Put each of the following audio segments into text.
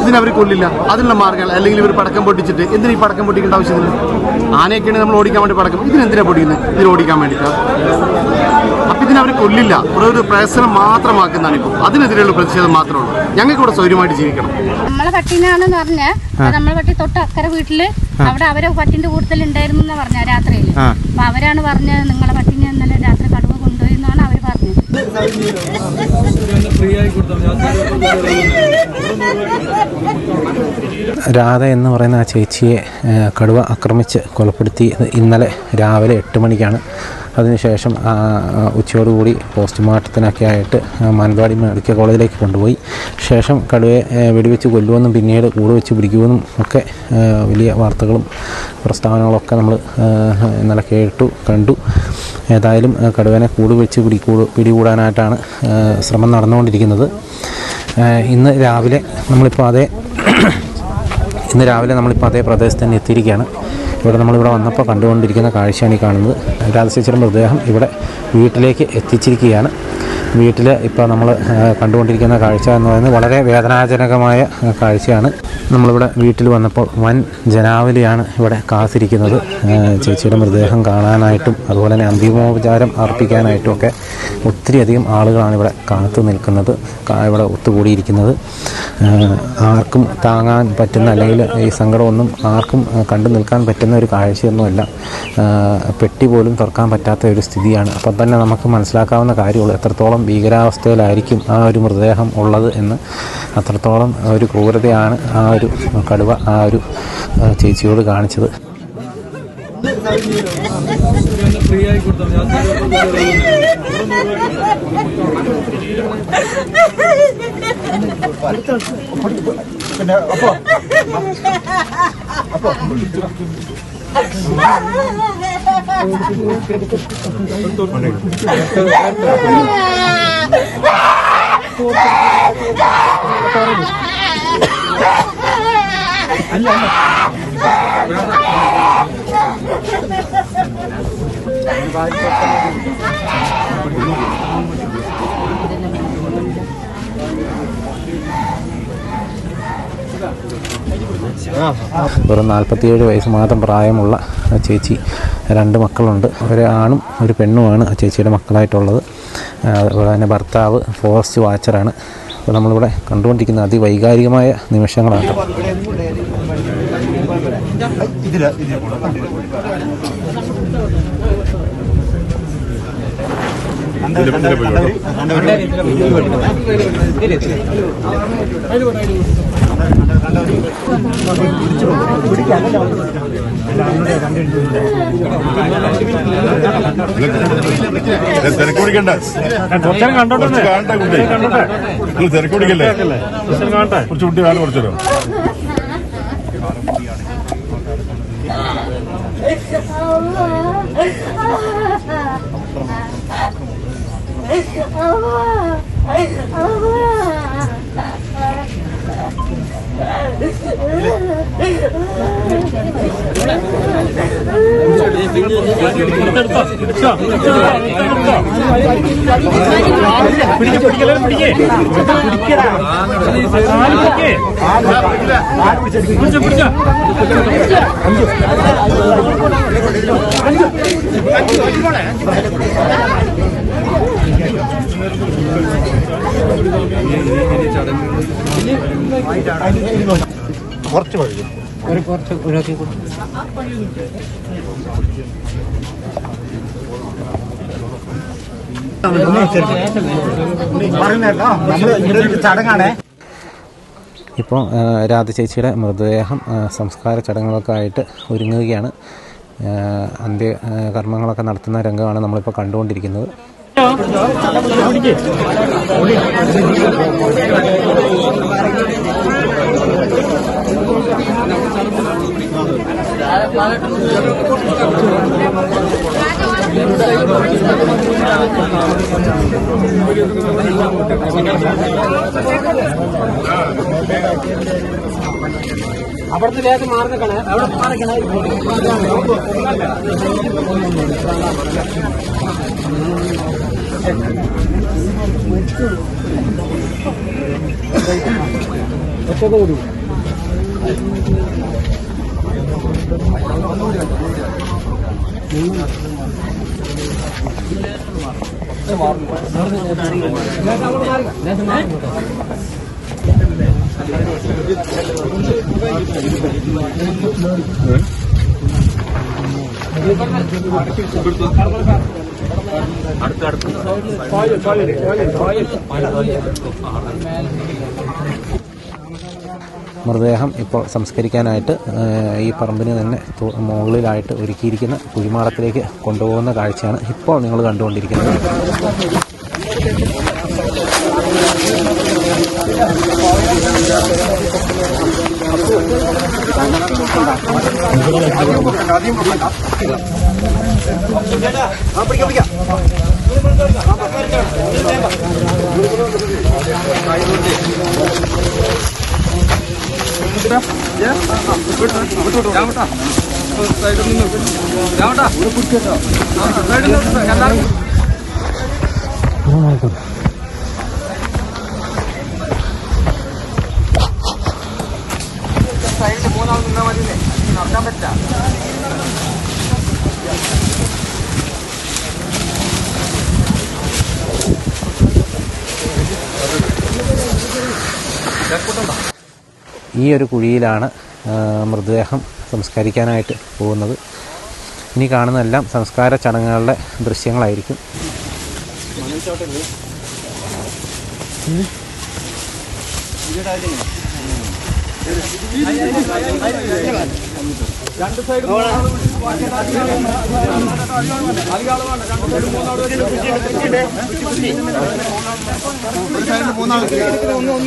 ഇതിനവർ കൊല്ലില്ല. അതിനുള്ള മാർഗ്ഗങ്ങൾ അല്ലെങ്കിൽ ഇവർ പടക്കം പൊട്ടിച്ചിട്ട് എന്തിനാ ഈ പടക്കം പൊട്ടിക്കേണ്ട ആവശ്യമില്ല? ആനയൊക്കെയാണ് നമ്മൾ ഓടിക്കാൻ വേണ്ടി പടക്കം, ഇതിനെന്തിനാണ് പൊടിക്കുന്നത്? ഇതിന് ഓടിക്കാൻ വേണ്ടിയിട്ടാണ്. അപ്പം ഇതിനവർ കൊല്ലില്ല, ഒരു പ്രശ്നം മാത്രമാക്കുന്നതാണ് ഇപ്പോൾ. അതിനെതിരെയുള്ള പ്രതിഷേധം മാത്രമേ ഉള്ളൂ. ഞങ്ങൾക്ക് ഇവിടെ സൗകര്യമായിട്ട് ജീവിക്കണം. നമ്മളെ പട്ടീനാണെന്ന് പറഞ്ഞാൽ നമ്മളെ പട്ടി തൊട്ട് അക്കരെ വീട്ടില് അവിടെ അവരെ പട്ടിന്റെ കൂടുതൽ ഉണ്ടായിരുന്നു എന്നാ പറഞ്ഞ രാത്രിയിൽ. അപ്പൊ അവരാണ് പറഞ്ഞത് നിങ്ങളെ പട്ടിനെ ഇന്നലെ രാത്രി കടുവ കൊണ്ടുപോയി എന്നാണ് അവര് പറഞ്ഞത്. രാധ എന്ന് പറയുന്ന ആ ചേച്ചിയെ കടുവ ആക്രമിച്ച് കൊലപ്പെടുത്തിയത് ഇന്നലെ രാവിലെ 8 മണിക്കാണ്. അതിനുശേഷം ഉച്ചയോടുകൂടി പോസ്റ്റ്മോർട്ടത്തിനൊക്കെ ആയിട്ട് മാനന്തവാടി മെഡിക്കൽ കോളേജിലേക്ക് കൊണ്ടുപോയി. ശേഷം കടുവയെ വെടിവെച്ച് കൊല്ലുമെന്നും പിന്നീട് കൂട് വെച്ച് പിടിക്കുമെന്നും ഒക്കെ വലിയ വാർത്തകളും പ്രസ്താവനകളൊക്കെ നമ്മൾ ഇന്നലെ കണ്ടു. ഏതായാലും കടുവനെ കൂട് വെച്ച് പിടികൂടാനായിട്ടാണ് ശ്രമം നടന്നുകൊണ്ടിരിക്കുന്നത്. ഇന്ന് രാവിലെ നമ്മളിപ്പോൾ അതേ പ്രദേശത്ത് തന്നെ എത്തിയിരിക്കുകയാണ്. നമ്മളിവിടെ വന്നപ്പോൾ കണ്ടുകൊണ്ടിരിക്കുന്ന കാഴ്ചയാണ് ഈ കാണുന്നത്. രാധചേച്ചിയുടെ മൃതദേഹം ഇവിടെ വീട്ടിലേക്ക് എത്തിച്ചിരിക്കുകയാണ്. വീട്ടിൽ ഇപ്പോൾ നമ്മൾ കണ്ടുകൊണ്ടിരിക്കുന്ന കാഴ്ച എന്ന് പറയുന്നത് വളരെ വേദനാജനകമായ കാഴ്ചയാണ്. നമ്മളിവിടെ വീട്ടിൽ വന്നപ്പോൾ വൻ ജനാവലിയാണ് ഇവിടെ കാത്തിരിക്കുന്നത്. ചേച്ചിയുടെ മൃതദേഹം കാണാനായിട്ടും അതുപോലെ തന്നെ അന്തിമോപചാരം അർപ്പിക്കാനായിട്ടും ഒക്കെ ഒത്തിരിയധികം ആളുകളാണ് ഇവിടെ കാത്തു നിൽക്കുന്നത്, ഇവിടെ ഒത്തുകൂടിയിരിക്കുന്നത്. ആർക്കും താങ്ങാൻ പറ്റുന്ന അല്ലെങ്കിൽ ഈ സങ്കടമൊന്നും ആർക്കും കണ്ടു നിൽക്കാൻ പറ്റുന്ന ഒരു കാഴ്ചയൊന്നുമല്ല. പെട്ടി പോലും തുറക്കാൻ പറ്റാത്ത ഒരു സ്ഥിതിയാണ്. അപ്പം തന്നെ നമുക്ക് മനസ്സിലാക്കാവുന്ന കാര്യമുള്ളൂ എത്രത്തോളം ഭീകരാവസ്ഥയിലായിരിക്കും ആ ഒരു മൃതദേഹം ഉള്ളത് എന്ന്. അത്രത്തോളം ഒരു ക്രൂരതയാണ് ആ ഒരു കടുവ ആ ഒരു ചേച്ചിയോട് കാണിച്ചത്. വെറും 47 വയസ്സ് മാത്രം പ്രായമുള്ള ചേച്ചി, 2 മക്കളുണ്ട്. ഒരു ആണും ഒരു പെണ്ണുമാണ് ആ ചേച്ചിയുടെ മക്കളായിട്ടുള്ളത്. അതുപോലെ തന്നെ ഭർത്താവ് ഫോറസ്റ്റ് വാച്ചറാണ്. അപ്പോൾ നമ്മളിവിടെ കണ്ടുകൊണ്ടിരിക്കുന്ന അതിവൈകാരികമായ നിമിഷങ്ങളാണ്. തിരക്കുപിടിക്കണ്ട, തിരക്കുപിടിക്കല്ലേ, കുറച്ച് കുട്ടി കാലം കുറച്ചല്ലോ. കുറച്ച് മതി, ഒരാക്കി ചടങ്ങാണ്. ഇപ്പോൾ രാധ ചേച്ചിയുടെ മൃതദേഹം സംസ്കാര ചടങ്ങുകളൊക്കെ ആയിട്ട് ഒരുങ്ങുകയാണ്. അന്ത്യകർമ്മങ്ങളൊക്കെ നടത്തുന്ന രംഗമാണ് നമ്മളിപ്പോൾ കണ്ടുകൊണ്ടിരിക്കുന്നത്. അവിടുത്തെ ലേഖം മാറുന്നേ അവിടെ മാറിക്കണേ. ഒറ്റ മൃതദേഹം ഇപ്പോൾ സംസ്കരിക്കാനായിട്ട് ഈ പറമ്പിന് തന്നെ മുകളിലായിട്ട് ഒരുക്കിയിരിക്കുന്ന കുഴിമാടത്തിലേക്ക് കൊണ്ടുപോകുന്ന കാഴ്ചയാണ് ഇപ്പോൾ നിങ്ങൾ കണ്ടുകൊണ്ടിരിക്കുന്നത്. ഈ ഒരു കുഴിയിലാണ് മൃതദേഹം സംസ്കരിക്കാനായിട്ട് പോകുന്നത്. ഇനി കാണുന്നതെല്ലാം സംസ്കാര ചടങ്ങുകളുടെ ദൃശ്യങ്ങളായിരിക്കും.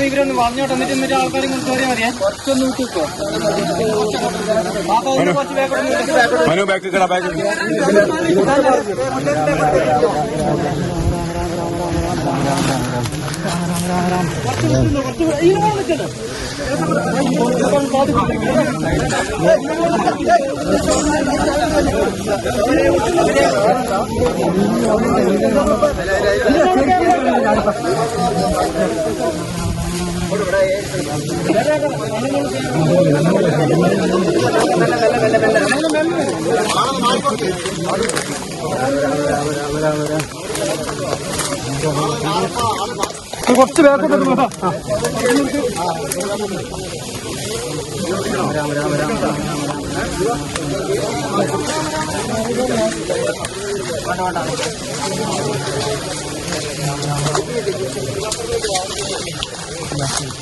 ഇവരൊന്ന് പറഞ്ഞോട്ടെ, എന്നിട്ട് ആൾക്കാരും കൊണ്ട് കയറിയാൽ മതിയെ. കുറച്ചൊന്ന് വിട്ടിക്കോ. കുറച്ച് ബാക്കോട്ട്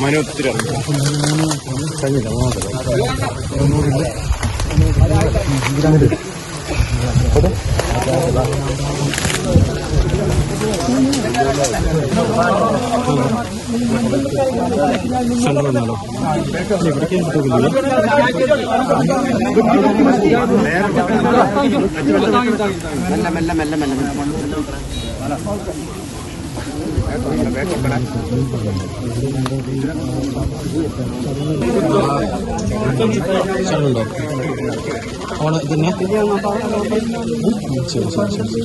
മനോത്തിരി മെല്ലെ മെല്ലെ മെല്ലെ ഓണ് ഇതിനെ ശരി ശരി ശരി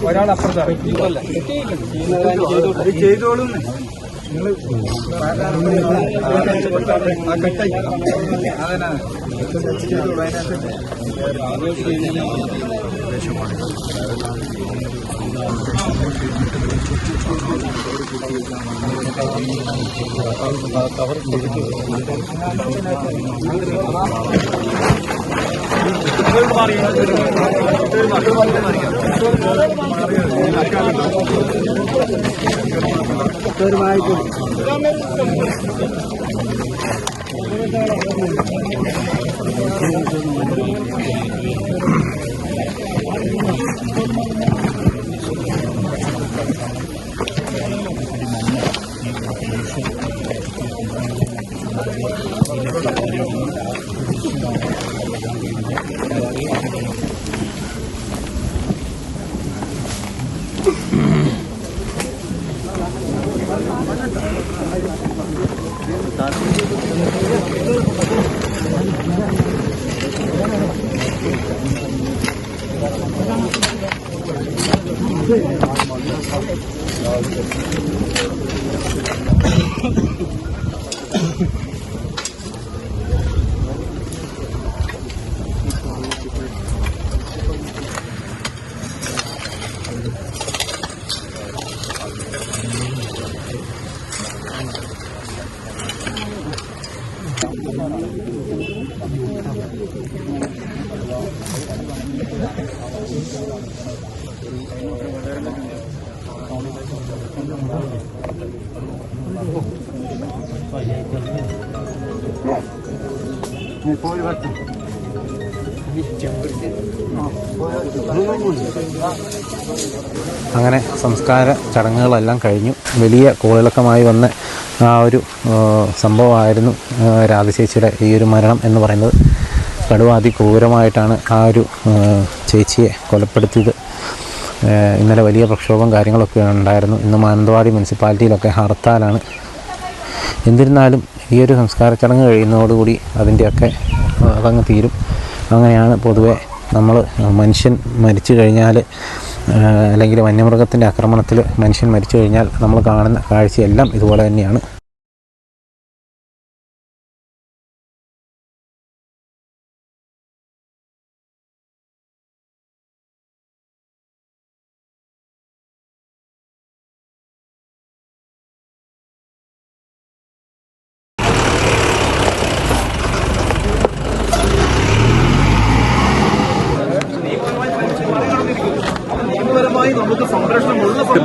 ഒരാളപ്പുറത്താണ് ചെയ്തോളും. അങ്ങനെ സംസ്കാര ചടങ്ങുകളെല്ലാം കഴിഞ്ഞു. വലിയ കോളിളക്കമായി വന്ന ആ ഒരു സംഭവമായിരുന്നു രാധചേച്ചിയുടെ ഈ ഒരു മരണം എന്ന് പറയുന്നത്. കടുവ അതിക്രൂരമായിട്ടാണ് ആ ഒരു ചേച്ചിയെ കൊലപ്പെടുത്തിയത്. ഇന്നലെ വലിയ പ്രക്ഷോഭം കാര്യങ്ങളൊക്കെ ഉണ്ടായിരുന്നു. ഇന്ന് മാനന്തവാടി മുനിസിപ്പാലിറ്റിയിലൊക്കെ ഹർത്താലാണ്. എന്നിരുന്നാലും ഈ ഒരു സംസ്കാര ചടങ്ങ് കഴിയുന്നതോടുകൂടി അതിൻ്റെയൊക്കെ അതങ്ങ് തീരും. അങ്ങനെയാണ് പൊതുവെ നമ്മൾ മനുഷ്യൻ മരിച്ചു കഴിഞ്ഞാൽ അല്ലെങ്കിൽ വന്യമൃഗത്തിൻ്റെ ആക്രമണത്തിൽ മനുഷ്യൻ മരിച്ചു കഴിഞ്ഞാൽ നമ്മൾ കാണുന്ന കാഴ്ചയെല്ലാം ഇതുപോലെ തന്നെയാണ്.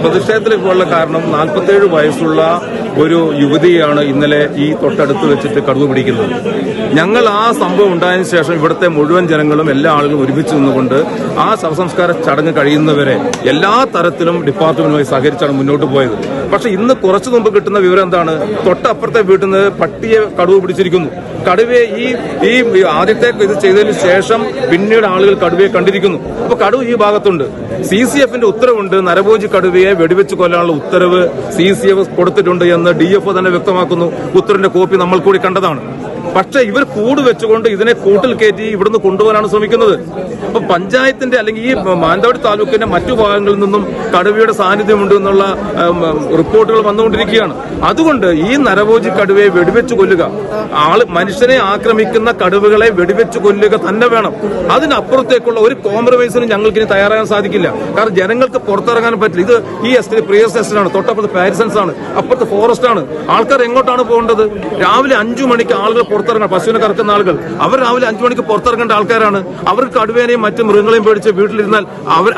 പ്രതിഷേധത്തിൽ ഇപ്പോഴുള്ള കാരണം 47 വയസ്സുള്ള ഒരു യുവതിയാണ് ഇന്നലെ ഈ തൊട്ടടുത്ത് വെച്ചിട്ട് കടുവ പിടിക്കുന്നത്. ഞങ്ങൾ ആ സംഭവം ഉണ്ടായതിനു ശേഷം ഇവിടുത്തെ മുഴുവൻ ജനങ്ങളും എല്ലാ ആളുകളും ഒരുമിച്ച് നിന്നുകൊണ്ട് ആ ശവസംസ്കാര ചടങ്ങ് കഴിയുന്നവരെ എല്ലാ തരത്തിലും ഡിപ്പാർട്ട്മെന്റുമായി സഹകരിച്ചാണ് മുന്നോട്ട് പോയത്. പക്ഷെ ഇന്ന് കുറച്ചു മുമ്പ് കിട്ടുന്ന വിവരം എന്താണ്? തൊട്ടപ്പുറത്തെ വീട്ടിൽ നിന്ന് പട്ടിയെ കടുവ പിടിച്ചിരിക്കുന്നു. കടുവയെ ഈ ആദ്യത്തെ ഇത് ചെയ്തതിനു ശേഷം പിന്നീട് ആളുകൾ കടുവയെ കണ്ടിരിക്കുന്നു. അപ്പൊ കടുവ ഈ ഭാഗത്തുണ്ട്. CCFന്റെ ഉത്തരവുണ്ട്. നരഭോജി കടുവയെ വെടിവെച്ച് കൊല്ലാനുള്ള ഉത്തരവ് CCF കൊടുത്തിട്ടുണ്ട് എന്ന് DFO തന്നെ വ്യക്തമാക്കുന്നു. ഉത്തരവിന്റെ കോപ്പി നമ്മൾ കൂടി കണ്ടതാണ്. പക്ഷെ ഇവർ കൂട് വെച്ചുകൊണ്ട് ഇതിനെ കൂട്ടിൽ കയറ്റി ഇവിടുന്ന് കൊണ്ടുപോകാനാണ് ശ്രമിക്കുന്നത്. അപ്പൊ പഞ്ചായത്തിന്റെ അല്ലെങ്കിൽ ഈ മാനന്തവാടി താലൂക്കിന്റെ മറ്റു ഭാഗങ്ങളിൽ നിന്നും കടുവയുടെ സാന്നിധ്യമുണ്ട് എന്നുള്ള റിപ്പോർട്ടുകൾ വന്നുകൊണ്ടിരിക്കുകയാണ്. അതുകൊണ്ട് ഈ നരഭോജി കടുവയെ വെടിവെച്ച് കൊല്ലുക, മനുഷ്യനെ ആക്രമിക്കുന്ന കടുവകളെ വെടിവെച്ച് കൊല്ലുക തന്നെ വേണം. അതിനപ്പുറത്തേക്കുള്ള ഒരു കോംപ്രമൈസിനും ഞങ്ങൾക്ക് ഇനി തയ്യാറാകാൻ സാധിക്കില്ല. കാരണം ജനങ്ങൾക്ക് പുറത്തിറങ്ങാൻ പറ്റില്ല. ഇത് ഈ എസ്റ്റേറ്റ് പ്രിയസ് എസ്റ്റേറ്റാണ്, തൊട്ടപ്പുറത്ത് പാരിസൺസ് ആണ്, അപ്പുറത്ത് ഫോറസ്റ്റ് ആണ്. ആൾക്കാർ എങ്ങോട്ടാണ് പോകേണ്ടത്? രാവിലെ 5 മണിക്ക് ആളുകൾ പുറത്തിറങ്ങണം. പശുവിനെ കറക്കുന്ന ആളുകൾ അവർ രാവിലെ 5 മണിക്ക് പുറത്തിറങ്ങേണ്ട ആൾക്കാരാണ്. അവർക്ക് കടുവേനെയും മറ്റു മൃഗങ്ങളെയും പേടിച്ച് വീട്ടിലിരുന്നാൽ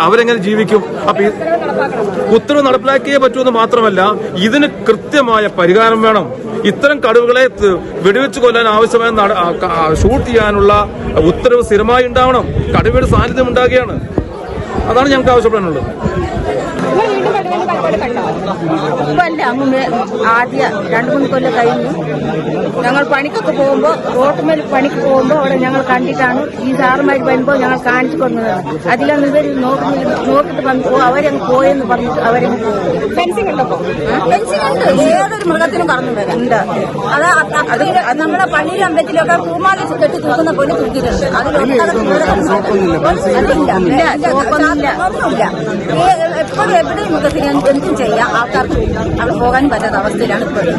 അവരെങ്ങനെ ജീവിക്കും? അപ്പൊ ഉത്തരവ് നടപ്പിലാക്കിയേ പറ്റുമെന്ന് മാത്രമല്ല, ഇതിന് കൃത്യമായ പരിഹാരം വേണം. ഇത്തരം കടുവകളെ വെടിവെച്ച് കൊല്ലാൻ ആവശ്യമായ ഷൂട്ട് ചെയ്യാനുള്ള ഉത്തരവ് സ്ഥിരമായി ഉണ്ടാവണം. കടുവയുടെ സാന്നിധ്യം ഉണ്ടാകുകയാണ്. അതാണ് ഞങ്ങൾക്ക് ആവശ്യപ്പെടാനുള്ളത്. ഇപ്പല്ല അങ്ങ് ആദ്യ 2-3 കൊല്ലം കഴിഞ്ഞു. ഞങ്ങൾ പണിക്കൊക്കെ പോകുമ്പോൾ റോട്ടുമേൽ പണിക്ക് പോകുമ്പോൾ അവിടെ ഞങ്ങൾ കണ്ടിട്ടാണ് ഈ സാറുമാർ വരുമ്പോൾ ഞങ്ങൾ കാണിച്ചു കൊടുക്കുന്നത്. അതിലൊന്നും ഇവർ നോക്കിട്ട് വന്നു അവരങ്ങ് പോയെന്ന് പറഞ്ഞിട്ട് അവരങ്ങ് ഫെൻസിംഗ് ഉണ്ടോ? ഫെൻസിംഗ് ഉണ്ട്. ഏതൊരു മൃഗത്തിനും പറഞ്ഞു ഉണ്ട്. അത് നമ്മുടെ പള്ളിയിലെ അമ്പലത്തിലൊക്കെ പൂമാല കെട്ടി തൂക്കുന്ന പോലെ തൂക്കിയിട്ടുണ്ട്. അതിലൊന്നുമില്ല. എപ്പോഴും എവിടെയും മൃഗത്തിന് എന്തും ചെയ്യാം. ആൾക്കാർക്ക് അവിടെ പോകാനും പറ്റാത്ത അവസ്ഥയിലാണ് ഇപ്പോഴും.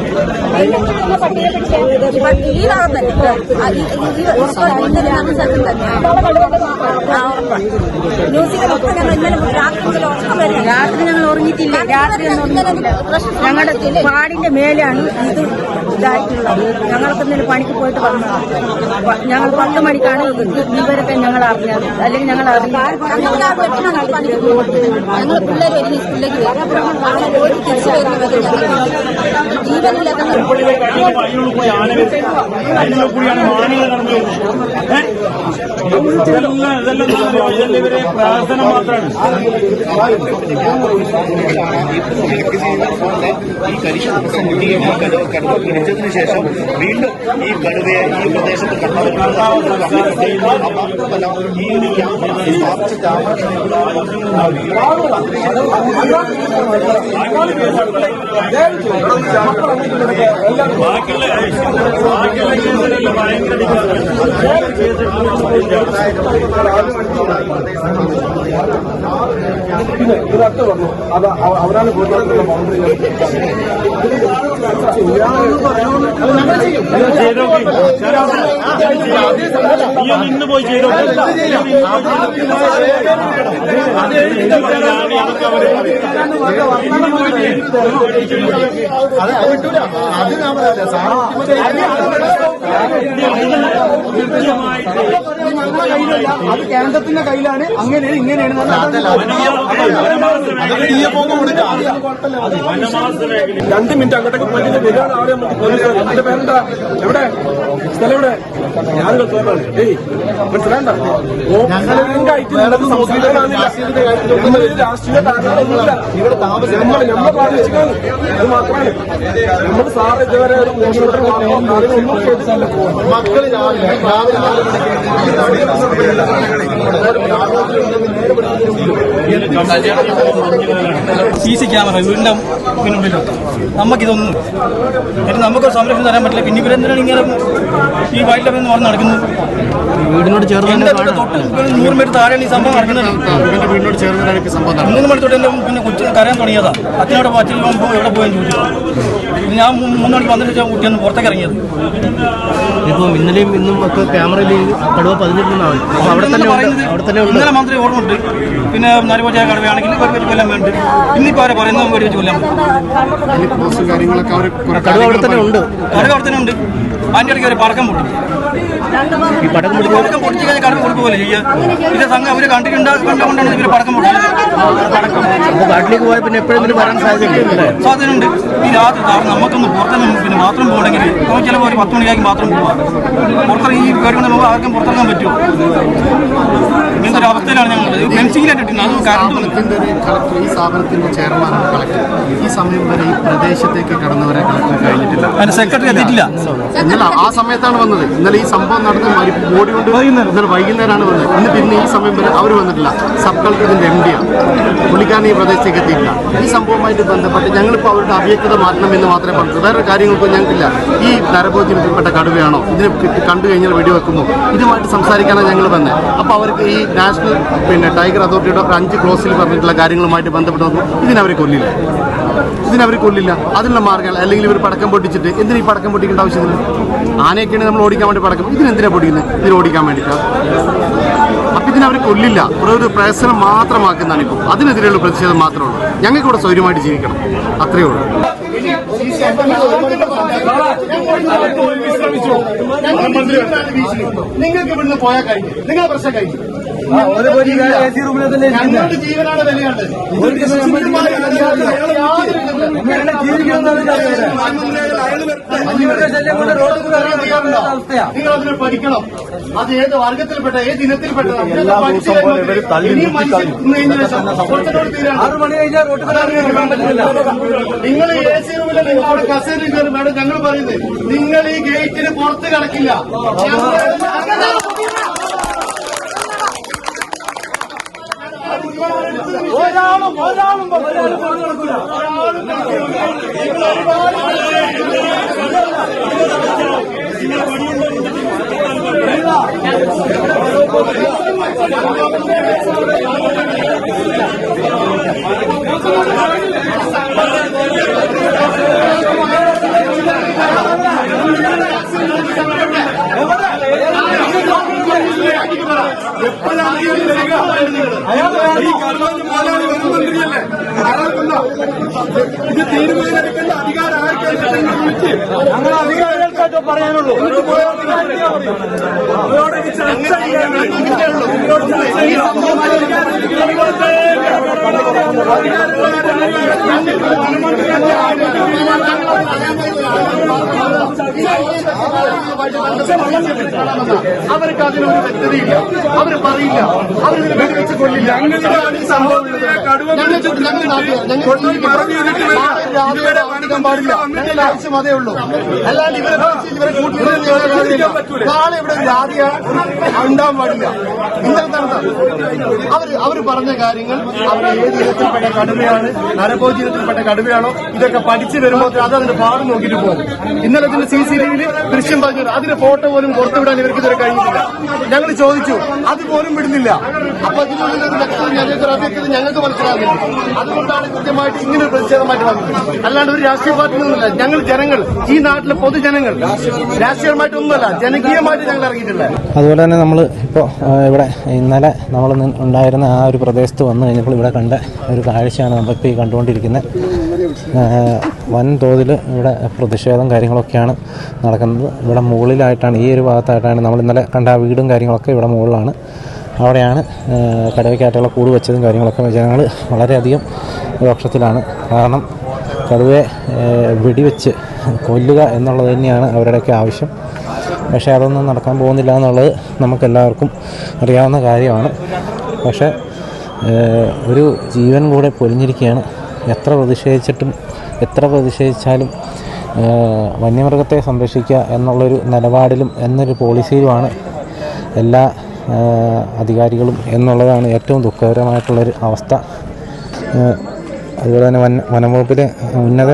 ഈ ഭാഗം തന്നെ ന്യൂസിലൊക്കെ ഞങ്ങൾ ഇന്നലെ രാത്രി ഞങ്ങൾ ഉറങ്ങിയിട്ടില്ല. രാത്രി ഞങ്ങളുടെ പാടിന്റെ മേലെയാണ് ഇത് ഇതായിട്ടുള്ളത്. ഞങ്ങൾക്ക് ഇന്നലെ പണിക്ക് പോയിട്ട് വന്നതാണ്. ഞങ്ങൾ 10 മണിക്കാണ് ഇവരൊക്കെ ഞങ്ങൾ അറിഞ്ഞത്. അല്ലെങ്കിൽ ഞങ്ങൾ ഞങ്ങൾ പിള്ളേർ ഒരുങ്ങി സ്കൂളിലേക്ക് പോയി തിരിച്ചു വരുന്നത് ജീവനിലൊക്കെ പിടിച്ചതിന് ശേഷം വീണ്ടും ഈ കടുവയെ ഈ പ്രദേശത്ത് ഭയങ്കര പിന്നെ ഒരു അർത്ഥം പറഞ്ഞു അത് അവരാണ് ഗോത്രത്തിലുള്ള ബൗണ്ടറി ഇന്ന് പോയി ചെയ്തോ അത് കേന്ദ്രത്തിന്റെ കയ്യിലാണ്. അങ്ങനെയാണ് ഇങ്ങനെയാണ് 2 മിനിറ്റ് അങ്ങോട്ടേക്ക് പോയിട്ട് വരികയാണ്. അവിടെ പോലീസ് എന്റെ പേരെന്താ എവിടെ സ്ഥലം എവിടെ ഞാനും ഏയ് മനസ്സിലാണ്ട രാഷ്ട്രീയ കാരണമൊന്നുമില്ല. ഇവിടെ താമസം നമ്മളെ ബാധിച്ചിട്ടാണ്. അത് മാത്രമാണ് നമ്മൾ സാറ് ഇതുവരെ ഒരു കാര്യങ്ങളൊന്നും കേട്ടില്ല. മക്കള് CC ക്യാമറ വീടിന്റെ പിന്നുള്ളിലൊക്കെ നമുക്കിതൊന്നും എന്നിട്ട് നമുക്കൊരു സംരക്ഷണം തരാൻ പറ്റില്ല. പിന്നെ ഇവരെന്തിനാണ് ഇങ്ങനെ ഈ വൈൽഡ് ലൈഫ് എന്ന് പറഞ്ഞ് നടക്കുന്നത്? വീടിനോട് ചേർന്ന് 100 മീറ്റർ താഴെയാണ് ഈ സംഭവം നടക്കുന്നത്. വീടിനോട് ചേർന്നാണ് ഈ സംഭവം 3 മണി തൊട്ട് എന്റെ പിന്നെ കൊച്ചു കരയാൻ തുടങ്ങിയതാ. അച്ഛനോട് അച്ഛൻ എവിടെ പോയെന്ന് ചോദിച്ചു. ഞാൻ 3 മണിക്ക് വന്നിട്ട് കുട്ടിയാണ് പുറത്തേക്ക് ഇറങ്ങിയത്. ഇപ്പോൾ ഇന്നലെയും ഇന്നും ഒക്കെ ക്യാമറയിൽ കടുവ പതിഞ്ഞിട്ടുണ്ടാവും. അവിടെ തന്നെ ഇന്നലെ മാത്രമേ ഓർമ്മയുണ്ട്. പിന്നെ നരഭോജ കടുവയാണെങ്കിൽ വെടിവെച്ച് കൊല്ലാൻ വേണ്ടി ഇന്നിപ്പോൾ അവരെ പറയുന്നത് വെടിവെച്ച് കൊല്ലാൻ കടുവ അവിടെ തന്നെ ഉണ്ട്. കടുവ അവിടെ തന്നെ ഉണ്ട്. അതിൻ്റെ ഇടയ്ക്ക് ഒരു പടക്കം പൊട്ടി. ഈ പടക്കം പൊട്ടിച്ച് കഴിഞ്ഞാൽ കടുവ കൊടുക്കുകയല്ലേ ചെയ്യുക. ഇത് സംഘം അവർ കണ്ടുകൊണ്ടാണ് ഇവർ പടക്കം പൊട്ടിയത്. കാട്ടിലേക്ക് പോയാൽ പിന്നെ എപ്പോഴും വരാൻ സാധ്യതയുണ്ട്. ഈ രാത്രി നമുക്കൊന്ന് പുറത്തുനിന്ന് പിന്നെ ബാത്റൂം പോകണമെങ്കിൽ നമുക്ക് ചിലപ്പോൾ ഒരു 10 മണിക്കായിരിക്കും ബാത്റൂം പോവാം. പുറത്തിറങ്ങി ഈ കേടുകൊണ്ട് നമുക്ക് ആർക്കും പുറത്തിറങ്ങാൻ പറ്റുമോ? ഇങ്ങനത്തെ ഒരു അവസ്ഥയിലാണ് ഞങ്ങൾ ഫെൻസിങ്ങിലായിട്ടിട്ടുണ്ട്. അത് കറണ്ട് ഈ സ്ഥാപനത്തിന്റെ ചെയർമാനാണ് കളക്ടർ. ഈ സമയം വരെ ഈ പ്രദേശത്തേക്ക് കടന്നുവരാൻ കളക്ടർ കഴിഞ്ഞിട്ടില്ല. അതിന് സെക്രട്ടറി എത്തിയിട്ടില്ല. ഇന്നലെ ആ സമയത്താണ് വന്നത്. ഇന്നലെ ഈ സംഭവം നടന്ന് ബോഡി കൊണ്ട് ഇന്നലെ വൈകുന്നേരമാണ് വന്നത്. ഇന്ന് പിന്നെ ഈ സമയം വരെ അവർ വന്നിട്ടില്ല. സബ് കളക്ടർ ഇതിന്റെ MD ആണ്. പുള്ളിക്കാരൻ ഈ പ്രദേശത്തേക്ക് എത്തിയില്ല. ഈ സംഭവവുമായിട്ട് ബന്ധപ്പെട്ട് ഞങ്ങളിപ്പോൾ അവരുടെ അവ്യക്തത മാറ്റണമെന്ന് മാത്രമേ പറഞ്ഞു. വേറെ കാര്യങ്ങൾക്കും ഞങ്ങൾക്കില്ല. ഈ നരഭോജനത്തിൽപ്പെട്ട കടുവയാണോ, ഇതിനെ കണ്ടു കഴിഞ്ഞാൽ വെടിവെക്കുമോ, ഇതുമായിട്ട് സംസാരിക്കാനാണ് ഞങ്ങൾ വന്നത്. അപ്പോൾ അവർക്ക് ഈ നാഷണൽ ടൈഗർ അതോറിറ്റിയുടെ 5 ക്ലോസിൽ പറഞ്ഞിട്ടുള്ള കാര്യങ്ങളുമായിട്ട് ബന്ധപ്പെട്ട് നോക്കും. ഇതിനവർ കൊല്ലില്ല. അതിനുള്ള മാർഗ്ഗങ്ങൾ അല്ലെങ്കിൽ ഇവർ പടക്കം പൊട്ടിച്ചിട്ട് എന്തിനാ ഈ പടക്കം പൊട്ടിക്കേണ്ട ആവശ്യമില്ല. ആനയൊക്കെയാണ് നമ്മൾ ഓടിക്കാൻ വേണ്ടി പടക്കം. ഇതിനെന്തിനാ പൊട്ടിക്കുന്നത്? ഇതിന് ഓടിക്കാൻ വേണ്ടിയിട്ടാണ്. അപ്പം ഇതിനവർ കൊല്ലില്ല. ഒരു പ്രശ്നം മാത്രമാക്കുന്നതാണ് ഇപ്പോൾ. അതിനെതിരെയുള്ള പ്രതിഷേധം മാത്രമേ ഉള്ളൂ. ഞങ്ങൾക്ക് ഇവിടെ സൗകര്യമായിട്ട് ജീവിക്കണം, അത്രയേ ഉള്ളൂ. നിങ്ങൾക്ക് ഇവിടുന്ന് പോയാൽ കഴിഞ്ഞു. നിങ്ങളുടെ പ്രശ്നം കഴിഞ്ഞു. ഞങ്ങളുടെ ജീവനാണ് വിലയുണ്ട്. നിങ്ങൾ അതിനെ പഠിക്കണം. അത് ഏത് വർഗത്തിൽപ്പെട്ട ഏത് ഇനത്തിൽപ്പെട്ടതാണ്. നിങ്ങൾ ഈ AC റൂമിൽ നിങ്ങൾ അവിടെ കസേരയിൽ കയറി മേഡം ഞങ്ങൾ പറയുന്നത് നിങ്ങൾ ഈ ഗേറ്റിന് പുറത്ത് കിടക്കില്ല. എപ്പോഴാണ് ഇത് തീരുമാനമെടുക്കേണ്ട അധികാരം ഞങ്ങൾ അധികാരികൾക്കായിട്ട് പറയാനുള്ളൂ. അവർക്ക് അതിനൊരു വ്യക്തതയില്ല. അവർ പറയില്ല. അവരിതിനെ വെടിവെച്ച് കൊല്ലില്ല. കാണിക്കാൻ പാടില്ല. ഞങ്ങളുടെ ആവശ്യം അതേ ഉള്ളൂ. അല്ലാണ്ട് ഇവരെ കൂട്ടി നാളെ ഇവിടെ ജാതി ഉണ്ടാവാൻ പാടില്ല. അവർ പറഞ്ഞ കാര്യങ്ങൾ അവർ ഏത് ഇനത്തിൽപ്പെട്ട കടുവയാണ്, നരഭോജനത്തിൽപ്പെട്ട കടുവയാണോ, ഇതൊക്കെ പഠിച്ചു വരുമ്പോൾ അത് അതിന്റെ പാട് നോക്കിയിട്ട് പോകും. ഇന്നലെ ഇതിന്റെ CCTV ദൃശ്യം പറഞ്ഞു. അതിന്റെ ഫോട്ടോ പോലും പുറത്തുവിടാൻ വിടാൻ ഇവർക്ക് ഇതുവരെ കഴിഞ്ഞിട്ടില്ല. ഞങ്ങൾ ചോദിച്ചു, അതുപോലും വിടുന്നില്ല. അപ്പൊ ഇതിനുള്ളിൽ ഒരു വ്യക്തത ഞങ്ങൾക്ക് മനസ്സിലാകുന്നില്ല. അതുകൊണ്ടാണ് കൃത്യമായിട്ട് ഇങ്ങനെ ഒരു പ്രതിഷേധമായിട്ട് വന്നത്. അല്ലാണ്ട് ഒരു രാഷ്ട്രീയ പാർട്ടിയിൽ നിന്നല്ല. ഞങ്ങൾ ജനങ്ങൾ, ഈ നാട്ടിലെ പൊതുജനങ്ങൾ, രാഷ്ട്രീയമായിട്ടൊന്നുമല്ല, ജനകീയമായിട്ട് ഞങ്ങൾ ഇറങ്ങിയിട്ടില്ല. അതുപോലെ തന്നെ നമ്മൾ ഇപ്പോൾ ഇവിടെ ഇന്നലെ നമ്മൾ ഉണ്ടായിരുന്ന ആ ഒരു പ്രദേശത്ത് വന്നു കഴിഞ്ഞപ്പോൾ ഇവിടെ കണ്ട ഒരു കാഴ്ചയാണ് നമ്മളിപ്പോൾ ഈ കണ്ടുകൊണ്ടിരിക്കുന്നത്. വൻതോതിൽ ഇവിടെ പ്രതിഷേധം കാര്യങ്ങളൊക്കെയാണ് നടക്കുന്നത്. ഇവിടെ മുകളിലായിട്ടാണ്, ഈ ഒരു ഭാഗത്തായിട്ടാണ് നമ്മൾ ഇന്നലെ കണ്ട ആ വീടും കാര്യങ്ങളൊക്കെ ഇവിടെ മുകളിലാണ്. അവിടെയാണ് കടുവയ്ക്കായിട്ടുള്ള കൂട് വെച്ചതും കാര്യങ്ങളൊക്കെ. ജനങ്ങൾ വളരെയധികം രോക്ഷത്തിലാണ്. കാരണം കടുവയെ വെടിവെച്ച് കൊല്ലുക എന്നുള്ളത് തന്നെയാണ് അവരുടെയൊക്കെ ആവശ്യം. പക്ഷേ അതൊന്നും നടക്കാൻ പോകുന്നില്ല എന്നുള്ളത് നമുക്കെല്ലാവർക്കും അറിയാവുന്ന കാര്യമാണ്. പക്ഷേ ഒരു ജീവൻ കൂടെ പൊലിഞ്ഞിരിക്കുകയാണ്. എത്ര പ്രതിഷേധിച്ചാലും വന്യമൃഗത്തെ സംരക്ഷിക്കുക എന്നുള്ളൊരു നിലപാടിലും എന്നൊരു പോളിസിയിലുമാണ് എല്ലാ അധികാരികളും എന്നുള്ളതാണ് ഏറ്റവും ദുഃഖകരമായിട്ടുള്ളൊരു അവസ്ഥ. അതുപോലെ തന്നെ വനംവകുപ്പിലെ ഉന്നത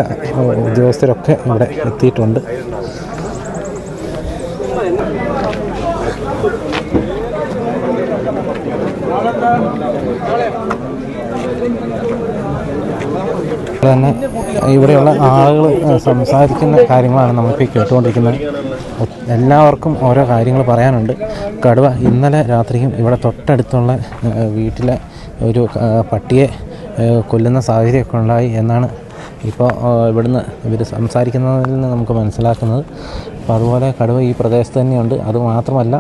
ഉദ്യോഗസ്ഥരൊക്കെ ഇവിടെ എത്തിയിട്ടുണ്ട്. തന്നെ ഇവിടെയുള്ള ആളുകൾ സംസാരിക്കുന്ന കാര്യങ്ങളാണ് നമ്മളിപ്പോൾ കേട്ടുകൊണ്ടിരിക്കുന്നത്. എല്ലാവർക്കും ഓരോ കാര്യങ്ങൾ പറയാനുണ്ട്. കടുവ ഇന്നലെ രാത്രിയും ഇവിടെ തൊട്ടടുത്തുള്ള വീട്ടിലെ ഒരു പട്ടിയെ കൊല്ലുന്ന സാഹചര്യമൊക്കെ ഉണ്ടായി എന്നാണ് ഇപ്പോൾ ഇവിടുന്ന് ഇവർ സംസാരിക്കുന്നതിൽ നിന്ന് നമുക്ക് മനസ്സിലാക്കുന്നത്. അപ്പോൾ അതുപോലെ കടുവ ഈ പ്രദേശത്ത് തന്നെയുണ്ട്. അതുമാത്രമല്ല,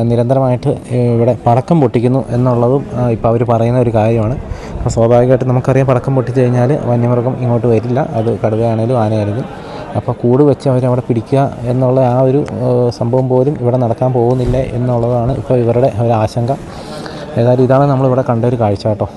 നിരന്തരമായിട്ട് ഇവിടെ പടക്കം പൊട്ടിക്കുന്നു എന്നുള്ളതും ഇപ്പോൾ അവർ പറയുന്ന ഒരു കാര്യമാണ്. അപ്പോൾ സ്വാഭാവികമായിട്ടും നമുക്കറിയാം, പടക്കം പൊട്ടിച്ച് കഴിഞ്ഞാൽ വന്യമൃഗം ഇങ്ങോട്ട് വരില്ല. അത് കടുവയാണേലും ആനയാണെങ്കിലും. അപ്പോൾ കൂട് വെച്ച് അവരവിടെ പിടിക്കുക എന്നുള്ള ആ ഒരു സംഭവം പോലും ഇവിടെ നടക്കാൻ പോകുന്നില്ല എന്നുള്ളതാണ് ഇപ്പോൾ ഇവരുടെ ഒരു ആശങ്ക. ഏതായാലും ഇതാണ് നമ്മളിവിടെ കണ്ട ഒരു കാഴ്ച കേട്ടോ.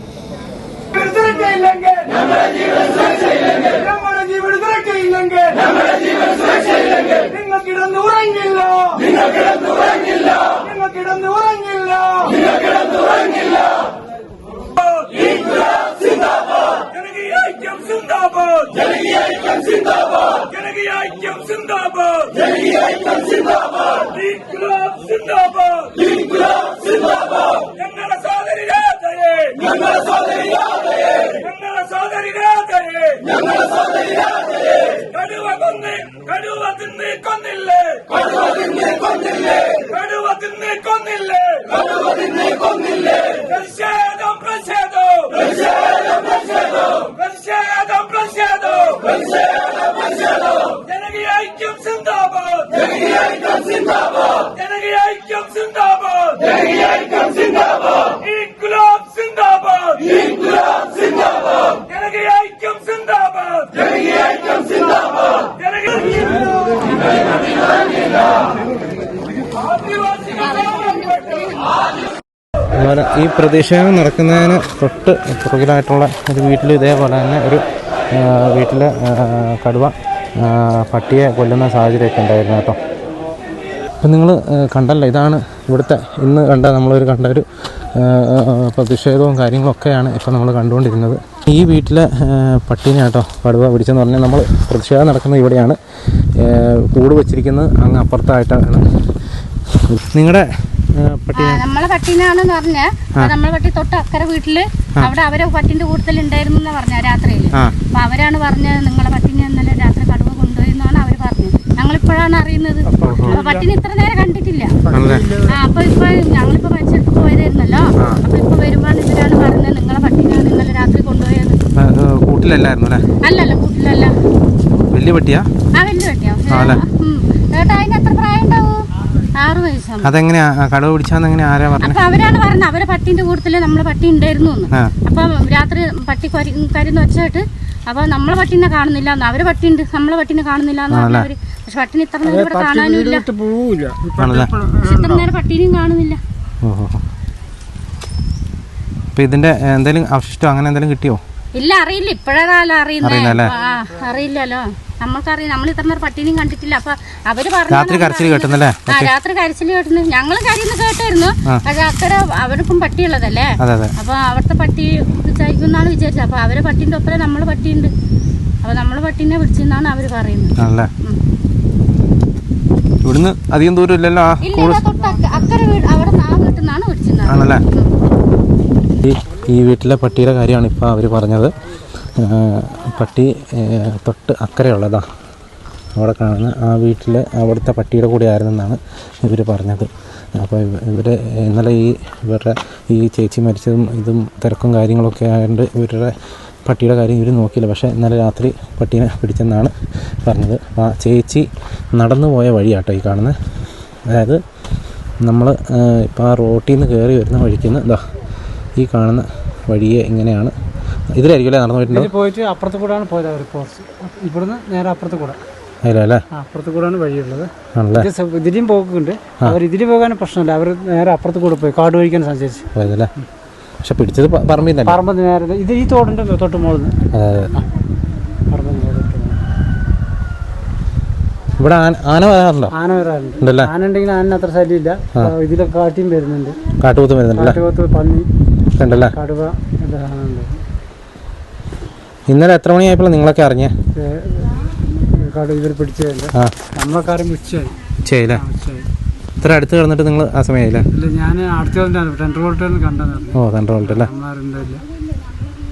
അതുപോലെ ഈ പ്രതിഷേധം നടക്കുന്നതിന് തൊട്ട് പുറകിലായിട്ടുള്ള ഒരു വീട്ടിൽ ഇതേപോലെ തന്നെ ഒരു വീട്ടിൽ കടുവ പട്ടിയെ കൊല്ലുന്ന സാഹചര്യമൊക്കെ ഉണ്ടായിരുന്നു കേട്ടോ. അപ്പം നിങ്ങൾ കണ്ടല്ലോ, ഇതാണ് ഇവിടുത്തെ ഇന്ന് നമ്മളൊരു കണ്ട ഒരു പ്രതിഷേധവും കാര്യങ്ങളൊക്കെയാണ് ഇപ്പോൾ നമ്മൾ കണ്ടുകൊണ്ടിരുന്നത്. ഈ വീട്ടിലെ പട്ടീനെ കേട്ടോ കടുവ പിടിച്ചെന്ന് പറഞ്ഞാൽ നമ്മൾ പ്രതിഷേധം നടക്കുന്നത് ഇവിടെയാണ്. കൂട് വെച്ചിരിക്കുന്നത് അങ്ങ് അപ്പുറത്തായിട്ടാണ്. നിങ്ങളുടെ നമ്മളെ പട്ടീനാണെന്ന് പറഞ്ഞ നമ്മളെ പട്ടി തൊട്ട് അക്കരെ വീട്ടില് അവിടെ അവരെ പട്ടിന്റെ കൂടുതലുണ്ടായിരുന്നു എന്നാ പറഞ്ഞ രാത്രിയില്. അപ്പൊ അവരാണ് പറഞ്ഞത് നിങ്ങളെ പട്ടിനെ ഇന്നലെ രാത്രി കടുവ കൊണ്ടുപോയി എന്നാണ് അവര് പറഞ്ഞത്. ഞങ്ങളിപ്പോഴാണ് അറിയുന്നത്. അപ്പൊ പട്ടിനെ ഇത്ര നേരം കണ്ടിട്ടില്ല. അപ്പൊ ഇപ്പൊ ഞങ്ങളിപ്പോ മനുഷ്യർക്ക് പോയതായിരുന്നല്ലോ. അപ്പൊ ഇപ്പൊ വരുമ്പോഴാണ് ഇവരാണ് പറഞ്ഞത് നിങ്ങളെ പട്ടിനാണ് ഇന്നലെ രാത്രി കൊണ്ടുപോയത്. കൂട്ടിലല്ലായിരുന്നു? അല്ലല്ല, കൂട്ടിലല്ല. വലിയ പട്ടിയാ? ആ, വലിയ പട്ടിയാ. ഏട്ടാ, അതിന് എത്ര പ്രായം ഉണ്ടാവും? 6 വയസ്സാണ്. അതെങ്ങനെയാ കടുവ പിടിച്ചാന്ന് എങ്ങനെയാ ആരാ പറഞ്ഞത്? അപ്പൊ അവരാണ് പറഞ്ഞത് അവരെ പട്ടിന്റെ കൂട്ടത്തില് നമ്മളെ പട്ടി ഉണ്ടായിരുന്നു. അപ്പൊ രാത്രി പട്ടി കരുന്ന് വെച്ചിട്ട് അപ്പൊ നമ്മളെ പട്ടീനെ കാണുന്നില്ല, അവരെ പട്ടിയുണ്ട് നമ്മളെ പട്ടീനെ കാണുന്നില്ല എന്ന് പറഞ്ഞവര്. പക്ഷെ പട്ടിനെ ഇത്ര നേരം ഇവിടെ കാണാനും ഇല്ല. ഇത്ര നേരം പട്ടീനെയും കാണുന്നില്ല. അപ്പൊ ഇതിന്റെ എന്തെങ്കിലും അവശിഷ്ടം അങ്ങനെ എന്തെങ്കിലും കിട്ടിയോ? ഇല്ല, അറിയില്ല. ഇപ്പഴേ കാലം അറിയുന്നേ. അറിയില്ലല്ലോ, നമ്മൾക്കറിയാം. നമ്മൾ ഇത്ര നേരം പട്ടീനെയും കണ്ടിട്ടില്ല. അപ്പൊ അവര് പറഞ്ഞു രാത്രി കരച്ചിൽ കേട്ടുന്നല്ലേ? രാത്രി കരച്ചിൽ കേട്ടുന്നു. ഞങ്ങളും കരയുന്ന കേട്ടായിരുന്നു. പക്ഷെ അക്കരെ അവർക്കും പട്ടിയുള്ളതല്ലേ. അപ്പൊ അവിടുത്തെ പട്ടി വിചാരിക്കുന്നാണ് വിചാരിച്ചത്. അപ്പൊ അവരെ പട്ടീന്റെ ഒപ്പം നമ്മളെ പട്ടിയുണ്ട്. അപ്പൊ നമ്മളെ പട്ടീനെ പിടിച്ചെന്നാണ് അവര് പറയുന്നത്. ഇവിടുന്ന് അധികം ദൂരം ഇല്ലല്ലോ. ഇല്ല, തൊട്ട് അക്കരെ വീട് അവിടെ ആ വീട്ടിൽ നിന്നാണ് പിടിച്ചത്. ആണല്ലേ. ഈ വീട്ടിലെ പട്ടിയുടെ കാര്യമാണ് ഇപ്പോൾ അവർ പറഞ്ഞത്. പട്ടി തൊട്ട് അക്കരെയുള്ളതാ അവിടെ കാണുന്ന ആ വീട്ടിൽ അവിടുത്തെ പട്ടിയുടെ കൂടെ ആയിരുന്നെന്നാണ് ഇവർ പറഞ്ഞത്. അപ്പോൾ ഇന്നലെ ഇവരുടെ ഈ ചേച്ചി മരിച്ചതും ഇതും തിരക്കും കാര്യങ്ങളൊക്കെ ആയതുകൊണ്ട് ഇവരുടെ പട്ടിയുടെ കാര്യം ഇവർ നോക്കിയില്ല. പക്ഷേ ഇന്നലെ രാത്രി പട്ടീനെ പിടിച്ചെന്നാണ് പറഞ്ഞത്. ആ ചേച്ചി നടന്നു പോയ വഴിയാട്ടോ ഈ കാണുന്നത്. അതായത് നമ്മൾ ഇപ്പോൾ ആ റോട്ടിൽ നിന്ന് കയറി വരുന്ന വഴിക്കുന്ന ഇതാ ഈ കാണുന്ന വഴിയെ ഇങ്ങനെയാണ്. ഇതിലായിരിക്കും അല്ലേ നടന്നു പോയിട്ടുണ്ടോ? പോയിട്ട് അപ്പുറത്ത് കൂടെയാണ് പോയത് അവർ. ഇവിടുന്ന് നേരെ അപ്പുറത്ത് കൂടെ അല്ലേ? അപ്പുറത്ത് കൂടെയാണ് വഴിയുള്ളത്. ആണല്ലേ. ഇതിലും പോക്കുണ്ട്. അവർ ഇതിൽ പോകാനും പ്രശ്നമില്ല. അവർ നേരെ അപ്പുറത്ത് കൂടെ പോയി കാട് വഴിക്കാൻ സഞ്ചരിച്ചു പോയതല്ലേ. പക്ഷെ പിടിച്ചത് പറമ്പിൽ നേരെ ഇത് ഈ തോടുണ്ടല്ലോ തൊട്ട് മുകളിൽ. ഇവിടെ ആന വരാറുണ്ടോ? ആന വരാറുണ്ട്. ആന ഉണ്ടെങ്കിൽ ആന അത്ര ശല്യമില്ല. ഇതിലൊക്കെ കാട്ടിയും വരുന്നുണ്ട്. കാട്ടുപോത്ത് വരുന്നുണ്ട്. കാട്ടുപോത്ത്, പന്നി ഉണ്ടല്ലേ, കടുവ എല്ലാ സാധനമുണ്ട്. ഇന്നലെ എത്ര മണിയായപ്പോൾ നിങ്ങളൊക്കെ അറിഞ്ഞേ? ഇവർ പിടിച്ചതല്ലേ. നമ്മളൊക്കെ ആരും ഉച്ചയായി. ഉച്ചയായില്ലേ? ഇത്ര അടുത്ത് കിടന്നിട്ട് നിങ്ങൾ ആ സമയമായില്ലേ? ഇല്ല, ഞാൻ അടുത്ത ടെൻഡർ വോൾട്ടേന്ന് കണ്ടെന്ന്. ഓ, ടെൻഡർ വോൾട്ട് അല്ലേ. നമ്മളാരുണ്ടായില്ല,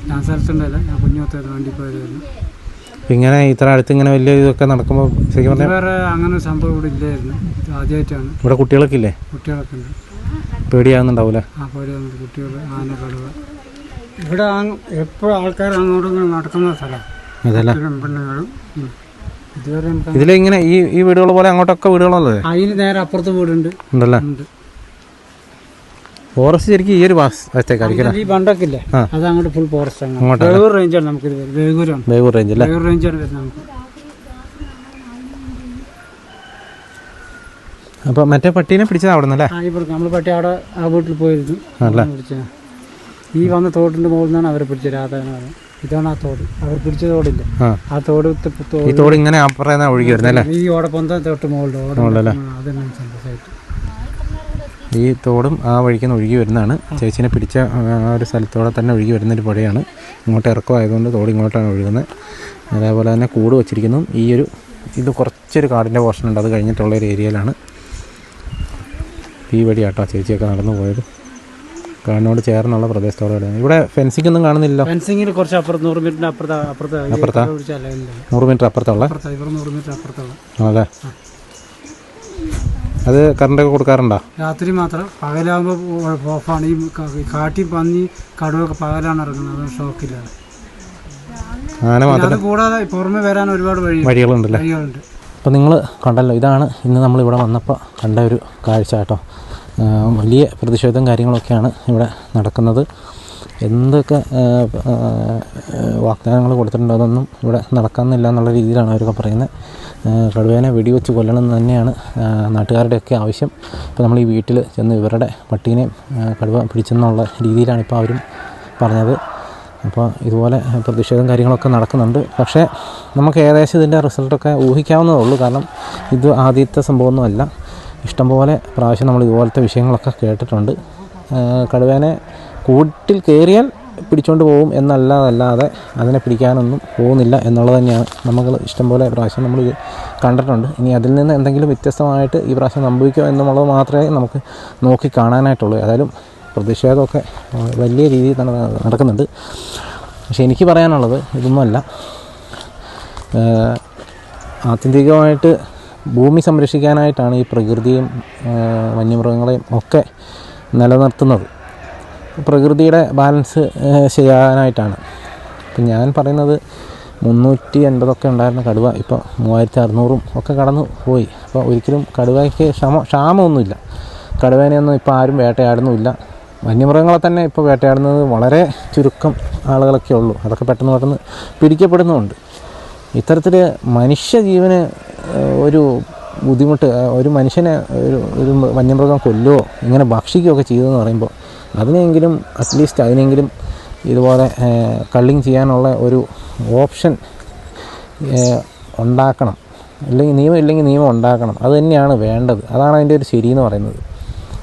ഞാൻ സ്ഥലത്തുണ്ടായില്ല, ഞാൻ കുഞ്ഞുമൊത്തായിരുന്നു, വണ്ടി പോയതായിരുന്നു. ഇങ്ങനെ ഇത്ര അടുത്ത് ഇങ്ങനെ വലിയ ഇതൊക്കെ നടക്കുമ്പോൾ ശരിക്കും പറഞ്ഞാൽ വേറെ അങ്ങനെ സംഭവം ഇവിടെ ഇല്ലായിരുന്നു. ആദ്യമായിട്ടാണ്. ഇവിടെ കുട്ടികളൊക്കെ ഇല്ലേ? കുട്ടികളൊക്കെ ഉണ്ട്. പേടിയാകുന്നുണ്ടാവൂലേ? പേടിയാകുന്നുണ്ട്. കുട്ടികൾ, ആന, കടുവ. ഇവിടെ എപ്പോഴും ആൾക്കാർ അങ്ങോട്ടും ഇങ്ങോട്ടും നടക്കുന്ന സ്ഥലം. അതല്ലേ. പെണ്ണുങ്ങളും ഇതുവരെ ഇതിലിങ്ങനെ ഈ വീടുകൾ പോലെ അങ്ങോട്ടൊക്കെ വീടുകളല്ലേ? അതിന് നേരെ അപ്പുറത്ത് വീടുണ്ട്. ഉണ്ടല്ലേ. ഫോറസ്റ്റ് ശരിക്കും ഈ ഒരു ഭാഗത്തേക്കായിരിക്കും. ഈ ബണ്ടൊക്കെ ഇല്ലേ, അത് അങ്ങോട്ട് ഫുൾ ഫോറസ്റ്റ് ആണ്. വേഗൂർ റേഞ്ചാണ് നമുക്ക്. വേഗൂരാണ്. വേഗൂർ റേഞ്ച് അല്ലേ? വേഗൂർ റേഞ്ചാണ് വരുന്നത് നമുക്ക്. അപ്പോൾ മറ്റേ പട്ടീനെ പിടിച്ചത് അവിടെ നിന്നല്ലേ? നമ്മൾ പട്ടി അവിടെ ആ വീട്ടിൽ പോയിരുന്നു. പിടിച്ചത് ഈ വന്ന തോട്ടിന്റെ മുകളിൽ നിന്നാണ് അവരെ പിടിച്ചത്. രാധാനാണ്. ഇതാണ് ആ തോട്. അവർ പിടിച്ച തോടില്ല, ആ തോട്. ഈ തോട് ഇങ്ങനെ അപ്പുറം ഒഴുകി വരുന്നല്ലേ? ഈ ഓടപ്പൊന്ത തൊട്ട് മുകളിലല്ലേ. ഈ തോടും ആ വഴിക്കുന്ന ഒഴുകി വരുന്നതാണ്. ചേച്ചിനെ പിടിച്ച ആ ഒരു സ്ഥലത്തോടെ തന്നെ ഒഴുകി വരുന്നൊരു പുഴയാണ്. ഇങ്ങോട്ട് ഇറക്കമായതുകൊണ്ട് തോട് ഇങ്ങോട്ടാണ് ഒഴുകുന്നത്. അതേപോലെ തന്നെ കൂട് വച്ചിരിക്കുന്നു. ഇത് കുറച്ചൊരു കാടിൻ്റെ പോർഷൻ ഉണ്ട്. അത് കഴിഞ്ഞിട്ടുള്ളൊരു ഏരിയയിലാണ്. ഈ വഴിയാട്ടോ ചേച്ചിയൊക്കെ നടന്നു പോയത്. കാടിനോട് ചേർന്നുള്ള പ്രദേശത്തോടെ. ഇവിടെ ഫെൻസിംഗ് ഒന്നും കാണുന്നില്ല. ഫെൻസിങ്ങിൽ കുറച്ച് അപ്പുറത്ത് 100 മീറ്ററിന് അപ്പുറത്താ 100 മീറ്റർ അപ്പുറത്തുള്ള 100 മീറ്റർ അപ്പുറത്തുള്ള. അതെ. അത് കറണ്ടൊക്കെ കൊടുക്കാറുണ്ടോ? രാത്രി മാത്രം. പകലാകുമ്പോൾ ഓഫാണ്. ഈ കാട്ടി, പന്നി, കടുവൊക്കെ പകലാണ് ഇറങ്ങുന്നത്. അത് ഷോക്കില്ലാതെ. ആന മാത്രം കൂടാതെ പുറമെ വരാൻ ഒരുപാട് വഴികളുണ്ടല്ലേ. അപ്പോൾ നിങ്ങൾ കണ്ടല്ലോ, ഇതാണ് ഇന്ന് നമ്മളിവിടെ വന്നപ്പോൾ കണ്ട ഒരു കാഴ്ച കേട്ടോ. വലിയ പ്രതിഷേധവും കാര്യങ്ങളൊക്കെയാണ് ഇവിടെ നടക്കുന്നത്. എന്തൊക്കെ വാഗ്ദാനങ്ങൾ കൊടുത്തിട്ടുണ്ടോ അതൊന്നും ഇവിടെ നടക്കുന്നില്ല എന്നുള്ള രീതിയിലാണ് അവരൊക്കെ പറയുന്നത്. കടുവേനെ വെടിവെച്ച് കൊല്ലണം എന്ന് തന്നെയാണ് നാട്ടുകാരുടെയൊക്കെ ആവശ്യം. ഇപ്പോൾ നമ്മൾ ഈ വീട്ടിൽ ചെന്ന് ഇവരുടെ പട്ടീനെയും കടുവ പിടിച്ചെന്നുള്ള രീതിയിലാണ് ഇപ്പോൾ അവരും പറഞ്ഞത്. അപ്പോൾ ഇതുപോലെ പ്രതിഷേധവും കാര്യങ്ങളൊക്കെ നടക്കുന്നുണ്ട്. പക്ഷേ നമുക്ക് ഏകദേശം ഇതിൻ്റെ റിസൾട്ടൊക്കെ ഊഹിക്കാവുന്നതേ ഉള്ളൂ. കാരണം ഇത് ആദ്യത്തെ സംഭവമൊന്നുമല്ല. ഇഷ്ടംപോലെ പ്രാവശ്യം നമ്മൾ ഇതുപോലത്തെ വിഷയങ്ങളൊക്കെ കേട്ടിട്ടുണ്ട്. കടുവേനെ കൂട്ടിൽ കയറിയാൽ പിടിച്ചുകൊണ്ട് പോകും എന്നല്ലാതെ അതിനെ പിടിക്കാനൊന്നും പോകുന്നില്ല എന്നുള്ളത് തന്നെയാണ് നമ്മൾ ഇഷ്ടംപോലെ പ്രാവശ്യം നമ്മൾ കണ്ടിട്ടുണ്ട്. ഇനി അതിൽ നിന്ന് എന്തെങ്കിലും വ്യത്യസ്തമായിട്ട് ഈ പ്രാവശ്യം സംഭവിക്കുമോ എന്നുള്ളത് മാത്രമേ നമുക്ക് നോക്കി കാണാനായിട്ടുള്ളൂ. ഏതായാലും പ്രതിഷേധമൊക്കെ വലിയ രീതിയിൽ നടക്കുന്നുണ്ട്. പക്ഷേ എനിക്ക് പറയാനുള്ളത് ഇതൊന്നുമല്ല. ആത്യന്തികമായിട്ട് ഭൂമി സംരക്ഷിക്കാനായിട്ടാണ് ഈ പ്രകൃതിയും വന്യമൃഗങ്ങളെയും ഒക്കെ നിലനിർത്തുന്നത്. പ്രകൃതിയുടെ ബാലൻസ് ചെയ്യാനായിട്ടാണ്. ഇപ്പം ഞാൻ പറയുന്നത് 380 ഉണ്ടായിരുന്ന കടുവ ഇപ്പോൾ 3600 ഒക്കെ കടന്നു പോയി. അപ്പോൾ ഒരിക്കലും കടുവയ്ക്ക് ക്ഷാമമൊന്നുമില്ല. കടുവേനെയൊന്നും ഇപ്പോൾ ആരും വേട്ടയാടുന്നുമില്ല. വന്യമൃഗങ്ങളെ തന്നെ ഇപ്പോൾ വേട്ടയാടുന്നത് വളരെ ചുരുക്കം ആളുകളൊക്കെ ഉള്ളൂ. അതൊക്കെ പെട്ടെന്ന് പിടിക്കപ്പെടുന്നുമുണ്ട്. ഇത്തരത്തിൽ മനുഷ്യജീവന് ഒരു ബുദ്ധിമുട്ട്, ഒരു മനുഷ്യനെ ഒരു വന്യമൃഗം കൊല്ലുകയോ ഇങ്ങനെ ഭക്ഷിക്കുകയൊക്കെ ചെയ്തതെന്ന് പറയുമ്പോൾ അതിനെങ്കിലും അതിനെങ്കിലും ഇതുപോലെ കള്ളിങ് ചെയ്യാനുള്ള ഒരു ഓപ്ഷൻ ഉണ്ടാക്കണം. നിയമം ഉണ്ടാക്കണം. അത് തന്നെയാണ് വേണ്ടത്. അതാണ് അതിൻ്റെ ഒരു ശരിയെന്ന് പറയുന്നത്.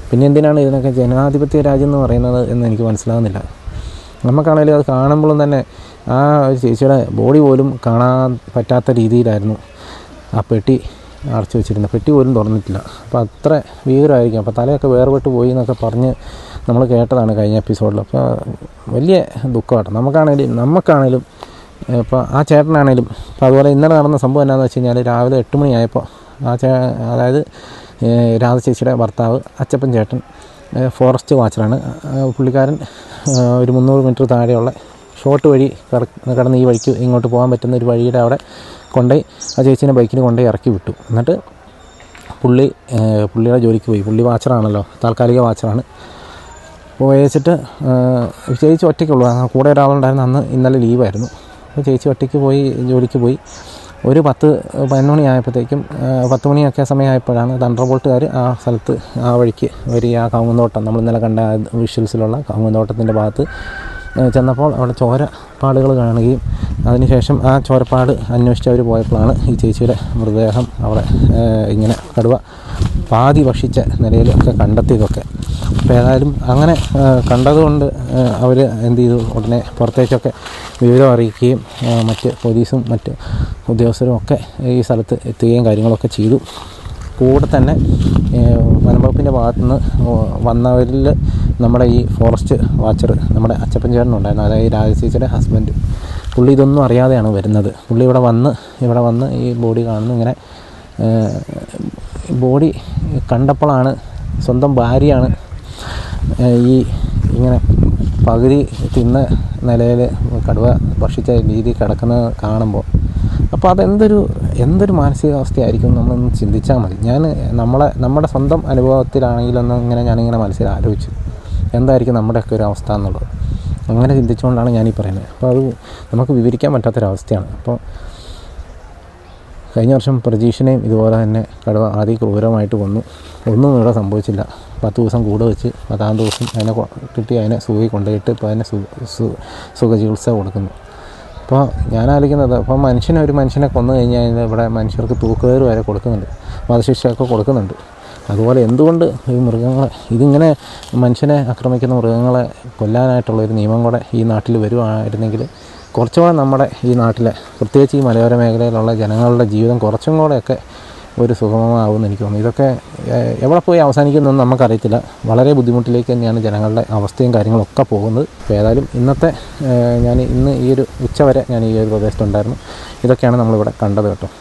പിന്നെ എന്തിനാണ് ഇതിനൊക്കെ ജനാധിപത്യ രാജ്യം എന്ന് പറയുന്നത് എന്ന് എനിക്ക് മനസ്സിലാകുന്നില്ല. നമുക്കാണെങ്കിലും അത് കാണുമ്പോഴും തന്നെ ആ ഒരു ചേച്ചിയുടെ ബോഡി പോലും കാണാൻ പറ്റാത്ത രീതിയിലായിരുന്നു ആ പെട്ടി അടച്ചു വെച്ചിരുന്നത്, പെട്ടി പോലും തുറന്നിട്ടില്ല. അപ്പോൾ അത്ര ഭീകരമായിരിക്കും. അപ്പോൾ തലയൊക്കെ വേർപെട്ട് പോയി എന്നൊക്കെ പറഞ്ഞ് നമ്മൾ കേട്ടതാണ് കഴിഞ്ഞ എപ്പിസോഡിൽ. അപ്പോൾ വലിയ ദുഃഖമാട്ടോ നമുക്കാണേലും ഇപ്പോൾ ആ ചേട്ടനാണേലും. അപ്പോൾ അതുപോലെ ഇന്നലെ നടന്ന സംഭവം എന്താണെന്ന് വെച്ച് കഴിഞ്ഞാൽ രാവിലെ 8 മണിയായപ്പോൾ അതായത് രാധ ചേച്ചിയുടെ ഭർത്താവ് അച്ചപ്പൻ ചേട്ടൻ ഫോറസ്റ്റ് വാച്ചറാണ്. പുള്ളിക്കാരൻ ഒരു 300 മീറ്റർ താഴെയുള്ള ഷോർട്ട് വഴി കടന്ന് ഈ വഴിക്ക് ഇങ്ങോട്ട് പോകാൻ പറ്റുന്ന ഒരു വഴിയുടെ അവിടെ കൊണ്ടുപോയി ആ ചേച്ചീനെ ബൈക്കിന് കൊണ്ടുപോയി ഇറക്കി വിട്ടു. എന്നിട്ട് പുള്ളിയുടെ ജോലിക്ക് പോയി. പുള്ളി വാച്ചറാണല്ലോ, താൽക്കാലിക വാച്ചറാണ്. പോയച്ചിട്ട് ചേച്ചി ഒറ്റയ്ക്കുള്ളൂ, കൂടെ ഒരാളുണ്ടായിരുന്നു. ഇന്നലെ ലീവായിരുന്നു. അപ്പോൾ ചേച്ചി ഒറ്റയ്ക്ക് പോയി, ജോലിക്ക് പോയി. ഒരു 10-11 മണിയായപ്പോഴത്തേക്കും 10 മണിയൊക്കെ സമയമായപ്പോഴാണ് തണ്ടർബോൾട്ടുകാർ ആ സ്ഥലത്ത് ആ വഴിക്ക് ആ കവുങ്ങുന്തോട്ടം, നമ്മൾ ഇന്നലെ കണ്ട വിഷ്വൽസിലുള്ള കവുങ്ങുന്തോട്ടത്തിൻ്റെ ഭാഗത്ത് ചെന്നപ്പോൾ അവിടെ ചോരപ്പാടുകൾ കാണുകയും അതിനുശേഷം ആ ചോരപ്പാട് അന്വേഷിച്ച് അവർ പോയപ്പോഴാണ് ഈ ചേച്ചിയുടെ മൃതദേഹം അവിടെ ഇങ്ങനെ കടുവ പാതി ഭക്ഷിച്ച നിലയിലൊക്കെ കണ്ടെത്തിയതൊക്കെ. അപ്പോൾ ഏതായാലും അങ്ങനെ കണ്ടതുകൊണ്ട് അവർ എന്ത് ചെയ്തു, ഉടനെ പുറത്തേക്കൊക്കെ വിവരം അറിയിക്കുകയും മറ്റ് പോലീസും മറ്റ് ഉദ്യോഗസ്ഥരും ഒക്കെ ഈ സ്ഥലത്ത് എത്തുകയും കാര്യങ്ങളൊക്കെ ചെയ്തു. കൂടെ തന്നെ വനംവകുപ്പിൻ്റെ ഭാഗത്തുനിന്ന് വന്നവരിൽ നമ്മുടെ ഈ ഫോറസ്റ്റ് വാച്ചർ നമ്മുടെ അച്ചപ്പൻ ചേട്ടനുണ്ടായിരുന്നു, അതായത് രാജശേഖരൻ്റെ ഹസ്ബൻഡ്. പുള്ളി ഇതൊന്നും അറിയാതെയാണ് വരുന്നത്. പുള്ളി ഇവിടെ വന്ന് ഈ ബോഡി കാണുന്നു. ഇങ്ങനെ ബോഡി കണ്ടപ്പോഴാണ് സ്വന്തം ഭാര്യയാണ് ഈ ഇങ്ങനെ പകുതി തിന്ന നിലയിൽ കടുവ ഭക്ഷിച്ച രീതി കിടക്കുന്നത് കാണുമ്പോൾ. അപ്പോൾ എന്തൊരു മാനസികാവസ്ഥയായിരിക്കും നമ്മളൊന്ന് ചിന്തിച്ചാൽ മതി. നമ്മുടെ സ്വന്തം അനുഭവത്തിലാണെങ്കിലൊന്നും ഞാനിങ്ങനെ മനസ്സിൽ ആലോചിച്ചു എന്തായിരിക്കും നമ്മുടെയൊക്കെ ഒരു അവസ്ഥ എന്നുള്ളത്. അങ്ങനെ ചിന്തിച്ചുകൊണ്ടാണ് ഞാനീ പറയുന്നത്. അപ്പോൾ അത് നമുക്ക് വിവരിക്കാൻ പറ്റാത്തൊരവസ്ഥയാണ്. അപ്പോൾ കഴിഞ്ഞ വർഷം പ്രജീഷിനെയും ഇതുപോലെ തന്നെ കടുവ ആദ്യം ക്രൂരമായിട്ട് കൊന്നു. ഒന്നും ഇവിടെ സംഭവിച്ചില്ല. 10 ദിവസം കൂടെ വെച്ച് 10-ാം ദിവസം അതിനെ സൂയി കൊണ്ടുപോയിട്ട് ഇപ്പോൾ അതിനെ സുഖചികിത്സ കൊടുക്കുന്നു. അപ്പോൾ ഞാൻ ആലോചിക്കുന്നത്, അപ്പോൾ ഒരു മനുഷ്യനെ കൊന്നു കഴിഞ്ഞാൽ ഇവിടെ മനുഷ്യർക്ക് തൂക്കുകയർ വരെ കൊടുക്കുന്നുണ്ട്, വധശിക്ഷയൊക്കെ കൊടുക്കുന്നുണ്ട്. അതുപോലെ എന്തുകൊണ്ട് ഈ മൃഗങ്ങളെ ഇതിങ്ങനെ മനുഷ്യനെ ആക്രമിക്കുന്ന മൃഗങ്ങളെ കൊല്ലാനായിട്ടുള്ളൊരു നിയമം കൂടെ ഈ നാട്ടിൽ വരുവായിരുന്നെങ്കിൽ കുറച്ചുകൂടെ നമ്മുടെ ഈ നാട്ടിലെ പ്രത്യേകിച്ച് ഈ മലയോര മേഖലയിലുള്ള ജനങ്ങളുടെ ജീവിതം കുറച്ചും കൂടെയൊക്കെ ഒരു സുഗമമാകുമെന്ന് എനിക്ക് തോന്നുന്നു. ഇതൊക്കെ എവിടെ പോയി അവസാനിക്കുന്നതെന്ന് നമുക്കറിയത്തില്ല. വളരെ ബുദ്ധിമുട്ടിലേക്ക് തന്നെയാണ് ജനങ്ങളുടെ അവസ്ഥയും കാര്യങ്ങളൊക്കെ പോകുന്നത്. അപ്പോൾ ഏതായാലും ഇന്ന് ഈ ഒരു ഉച്ചവരെ ഞാൻ ഈ ഒരു പ്രദേശത്തുണ്ടായിരുന്നു. ഇതൊക്കെയാണ് നമ്മളിവിടെ കണ്ടത് കേട്ടോ.